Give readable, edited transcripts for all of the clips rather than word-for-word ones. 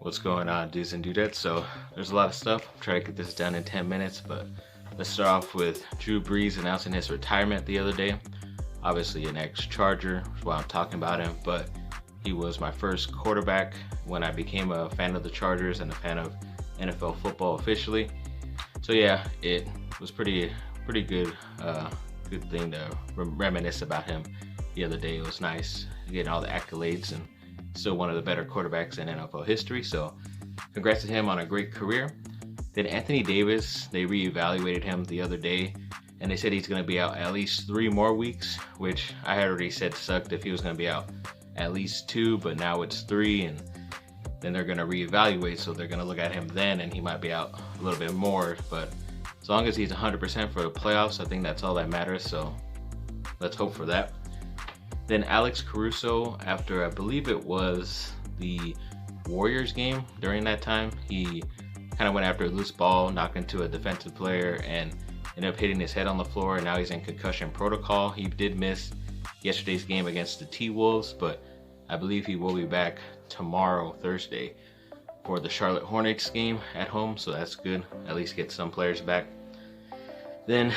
What's going on, dudes and dudettes? So there's a lot of stuff. I'm trying to get this done in 10 minutes, but let's start off with Brees announcing his retirement the other day. Obviously an ex-Charger, that's why I'm talking about him, but he was my first quarterback when I became a fan of the Chargers and a fan of NFL football officially. So yeah, it was pretty good good thing to reminisce about him the other day. It was nice getting all the accolades and still one of the better quarterbacks in NFL history. So congrats to him on a great career. Then Anthony Davis, they reevaluated him the other day and they said he's going to be out at least 3 more weeks, which I had already said sucked if he was going to be out at least 2, but now it's 3, and then they're going to reevaluate, so they're going to look at him then and he might be out a little bit more. But as long as he's 100% for the playoffs, I think that's all that matters, so let's hope for that. Then Alex Caruso, after I believe it was the Warriors game, during that time, he kind of went after a loose ball, knocked into a defensive player, and ended up hitting his head on the floor, and now he's in concussion protocol. He did miss yesterday's game against the T-Wolves, but I believe he will be back tomorrow, Thursday, for the Charlotte Hornets game at home, so that's good. At least get some players back. Then,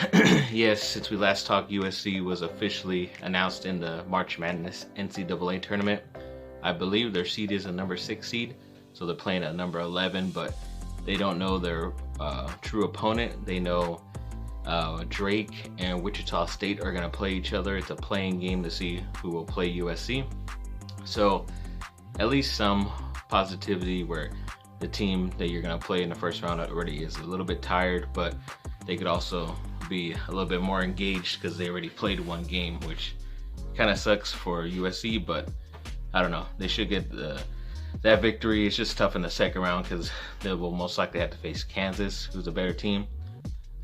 yes, since we last talked, USC was officially announced in the March Madness NCAA tournament. I believe their seed is a number 6 seed, so they're playing at number 11, but they don't know their true opponent. They know Drake and Wichita State are going to play each other. It's a playing game to see who will play USC. So at least some positivity where the team that you're going to play in the first round already is a little bit tired, but they could also be a little bit more engaged because they already played one game, which kind of sucks for USC, but I don't know. They should get that victory. It's just tough in the second round because they will most likely have to face Kansas, who's a better team.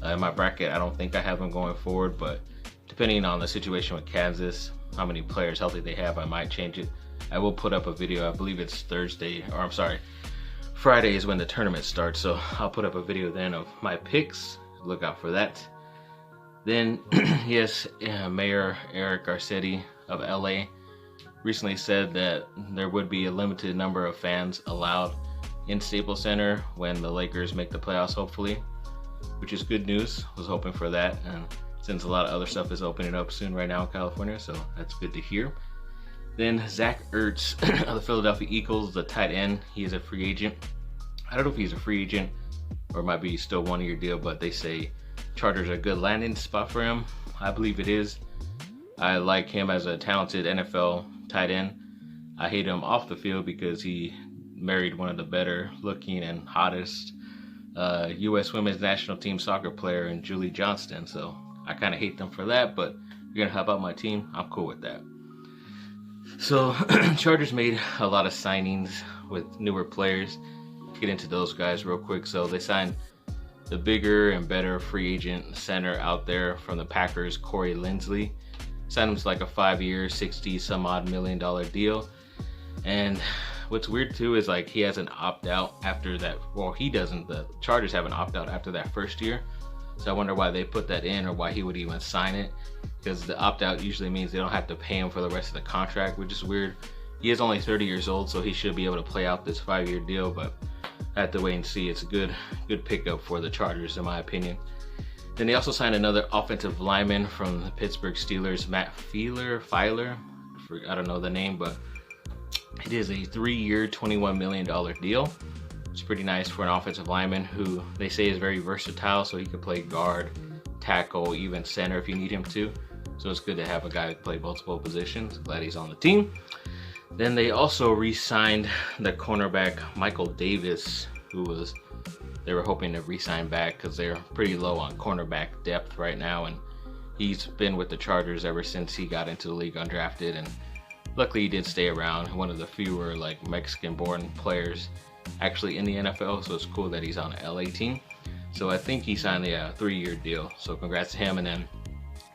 In my bracket, I don't think I have them going forward, but depending on the situation with Kansas, how many players healthy they have, I might change it. I will put up a video. I believe it's Friday is when the tournament starts, so I'll put up a video then of my picks. Look out for that. Then, yes, Mayor Eric Garcetti of LA recently said that there would be a limited number of fans allowed in Staples Center when the Lakers make the playoffs, hopefully, which is good news. Was hoping for that, and since a lot of other stuff is opening up soon right now in California, so that's good to hear. Then Zach Ertz of the Philadelphia Eagles, the tight end, he is a free agent. I don't know if he's a free agent or it might be still 1-year deal, but they say Chargers are a good landing spot for him. I believe it is. I like him as a talented NFL tight end. I hate him off the field because he married one of the better looking and hottest U.S. women's national team soccer player in Julie Johnston, so I kind of hate them for that, but you're going to help out my team, I'm cool with that. So Chargers made a lot of signings with newer players. Get into those guys real quick. So they signed the bigger and better free agent center out there from the Packers, Corey Linsley. Signed him to like a 5-year, $60-some-odd million deal. And what's weird too is like he has an opt-out after that. Well, he doesn't. The Chargers have an opt-out after that first year. So I wonder why they put that in or why he would even sign it. Because the opt-out usually means they don't have to pay him for the rest of the contract, which is weird. He is only 30 years old, so he should be able to play out this 5-year deal, but I have to wait and see. It's a good pickup for the Chargers, in my opinion. Then they also signed another offensive lineman from the Pittsburgh Steelers, Matt Feiler. I don't know the name, but it is a 3-year, $21 million deal. It's pretty nice for an offensive lineman who they say is very versatile, so he could play guard, tackle, even center if you need him to. So it's good to have a guy who can play multiple positions. Glad he's on the team. Then they also re-signed the cornerback Michael Davis, who they were hoping to re-sign back because they're pretty low on cornerback depth right now, and he's been with the Chargers ever since he got into the league undrafted, and luckily he did stay around. One of the fewer like Mexican-born players actually in the NFL, so it's cool that he's on an LA team. So I think he signed a 3-year deal, so congrats to him. And then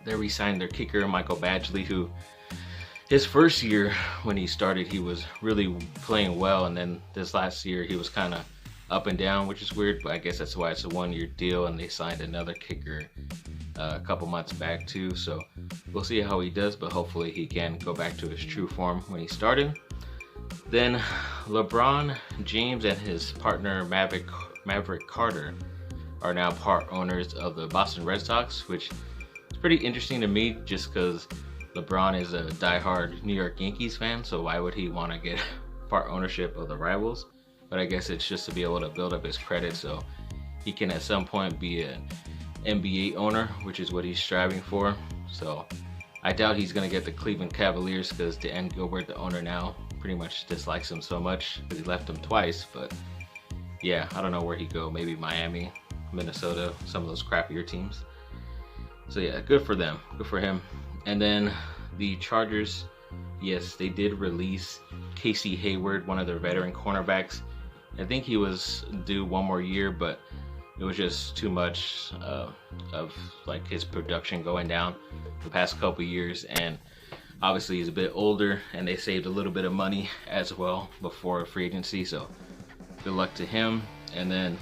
they re-signed their kicker Michael Badgley, who his first year when he started, he was really playing well, and then this last year he was kind of up and down, which is weird, but I guess that's why it's a 1-year deal, and they signed another kicker a couple months back too, so we'll see how he does, but hopefully he can go back to his true form when he started. Then LeBron James and his partner Maverick Carter are now part owners of the Boston Red Sox, which is pretty interesting to me just because LeBron is a diehard New York Yankees fan, so why would he want to get part ownership of the rivals? But I guess it's just to be able to build up his credit so he can at some point be an NBA owner, which is what he's striving for. So I doubt he's going to get the Cleveland Cavaliers because Dan Gilbert, the owner now, pretty much dislikes him so much because he left him twice. But yeah, I don't know where he'd go. Maybe Miami, Minnesota, some of those crappier teams. So yeah, good for them. Good for him. And then the Chargers, yes, they did release Casey Hayward, one of their veteran cornerbacks. I think he was due one more year, but it was just too much of like his production going down the past couple years, and obviously he's a bit older, and they saved a little bit of money as well before free agency, so good luck to him. And then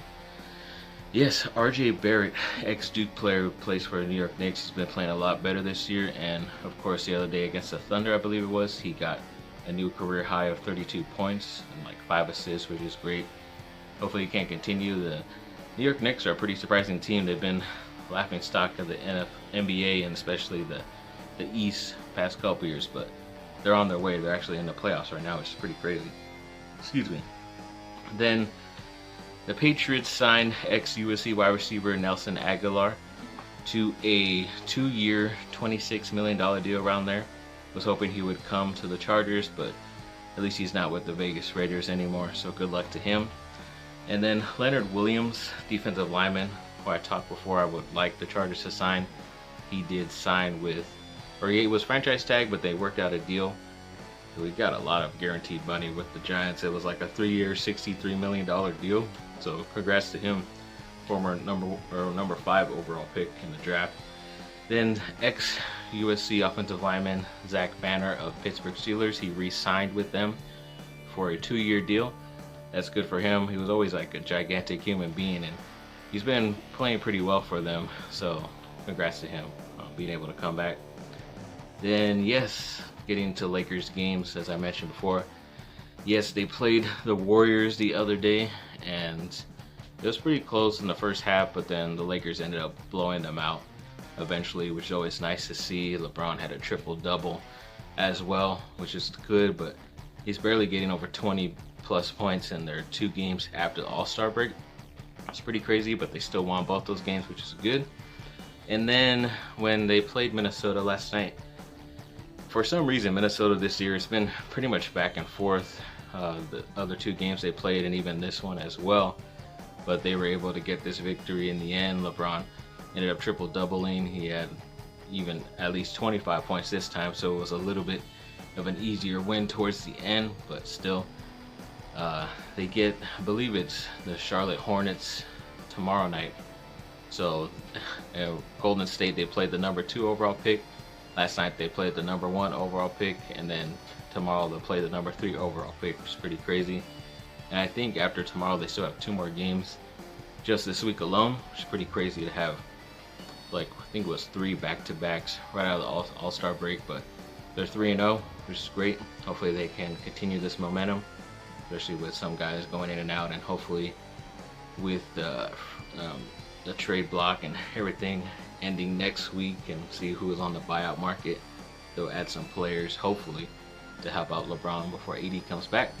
yes, RJ Barrett, ex-Duke player who plays for the New York Knicks, he's been playing a lot better this year, and of course the other day against the Thunder, I believe it was, he got a new career high of 32 points and like 5 assists, which is great. Hopefully he can continue. The New York Knicks are a pretty surprising team. They've been laughing stock of the NBA and especially the East past couple years, but they're on their way. They're actually in the playoffs right now, which is pretty crazy. Excuse me. Then the Patriots signed ex-USC wide receiver Nelson Aguilar to a 2-year, $26 million deal around there. Was hoping he would come to the Chargers, but at least he's not with the Vegas Raiders anymore, so good luck to him. And then Leonard Williams, defensive lineman, who I talked before I would like the Chargers to sign. He did sign with, or he was franchise tag, but they worked out a deal. So we got a lot of guaranteed money with the Giants. It was like a 3-year, $63 million deal. So congrats to him, former number 5 overall pick in the draft. Then ex-USC offensive lineman Zach Banner of Pittsburgh Steelers, he re-signed with them for a 2-year deal. That's good for him. He was always like a gigantic human being, and he's been playing pretty well for them. So congrats to him being able to come back. Then yes, getting to Lakers games, as I mentioned before. Yes, they played the Warriors the other day, and it was pretty close in the first half, but then the Lakers ended up blowing them out eventually, which is always nice to see. LeBron had a triple-double as well, which is good, but he's barely getting over 20 plus points in their 2 games after the All-Star break. It's pretty crazy, but they still won both those games, which is good. And then when they played Minnesota last night, for some reason Minnesota this year has been pretty much back and forth. The other 2 games they played, and even this one as well, but they were able to get this victory in the end. LeBron ended up triple-doubling. He had even at least 25 points this time, so it was a little bit of an easier win towards the end, but still they get, I believe it's the Charlotte Hornets tomorrow night. So Golden State, they played the number 2 overall pick. Last night they played the number 1 overall pick, and then tomorrow they'll play the number 3 overall pick, which is pretty crazy. And I think after tomorrow they still have 2 more games just this week alone, which is pretty crazy to have, like, I think it was 3 back-to-backs right out of the All-Star break, but they're 3-0, which is great. Hopefully they can continue this momentum, especially with some guys going in and out, and hopefully with the trade block and everything ending next week, and see who is on the buyout market. They'll add some players, hopefully, to help out LeBron before AD comes back.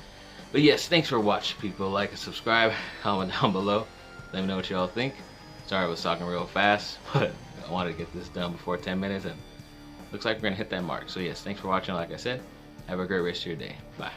But yes, thanks for watching, people. Like and subscribe, comment down below. Let me know what y'all think. Sorry I was talking real fast, but I wanted to get this done before 10 minutes, and looks like we're going to hit that mark. So yes, thanks for watching. Like I said, have a great rest of your day. Bye.